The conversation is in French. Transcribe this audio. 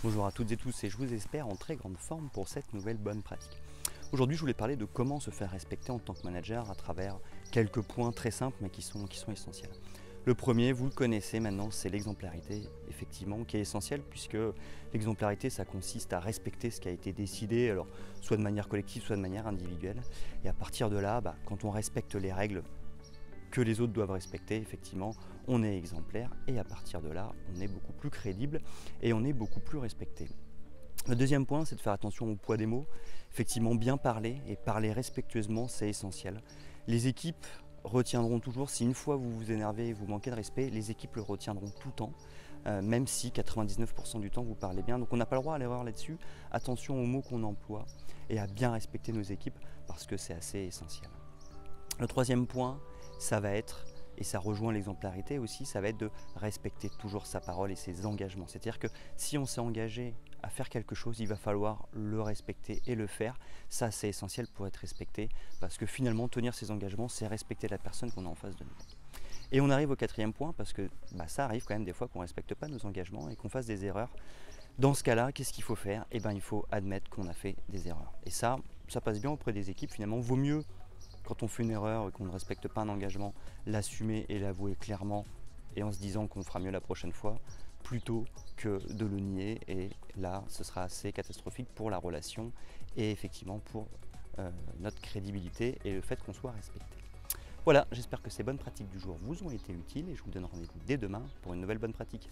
Bonjour à toutes et tous et je vous espère en très grande forme pour cette nouvelle bonne pratique. Aujourd'hui je voulais parler de comment se faire respecter en tant que manager à travers quelques points très simples mais qui sont essentiels. Le premier, vous le connaissez maintenant, c'est l'exemplarité, effectivement, qui est essentielle puisque l'exemplarité ça consiste à respecter ce qui a été décidé, alors soit de manière collective, soit de manière individuelle. Et à partir de là, quand on respecte les règles que les autres doivent respecter, effectivement, on est exemplaire et à partir de là, on est beaucoup plus crédible et on est beaucoup plus respecté. Le deuxième point, c'est de faire attention au poids des mots. Effectivement, bien parler et parler respectueusement, c'est essentiel. Les équipes retiendront toujours, si une fois vous vous énervez et vous manquez de respect, les équipes le retiendront tout le temps, même si 99% du temps vous parlez bien. Donc on n'a pas le droit à l'erreur là-dessus. Attention aux mots qu'on emploie et à bien respecter nos équipes parce que c'est assez essentiel. Le troisième point, ça va être, et ça rejoint l'exemplarité aussi, ça va être de respecter toujours sa parole et ses engagements. C'est-à-dire que si on s'est engagé à faire quelque chose, il va falloir le respecter et le faire. Ça, c'est essentiel pour être respecté, parce que finalement, tenir ses engagements, c'est respecter la personne qu'on a en face de nous. Et on arrive au quatrième point, parce que ça arrive quand même des fois qu'on ne respecte pas nos engagements et qu'on fasse des erreurs. Dans ce cas-là, qu'est-ce qu'il faut faire? Il faut admettre qu'on a fait des erreurs. Et ça passe bien auprès des équipes. Finalement, vaut mieux quand on fait une erreur et qu'on ne respecte pas un engagement, l'assumer et l'avouer clairement et en se disant qu'on fera mieux la prochaine fois, plutôt que de le nier. Et là, ce sera assez catastrophique pour la relation et effectivement pour notre crédibilité et le fait qu'on soit respecté. Voilà, j'espère que ces bonnes pratiques du jour vous ont été utiles et je vous donne rendez-vous dès demain pour une nouvelle bonne pratique.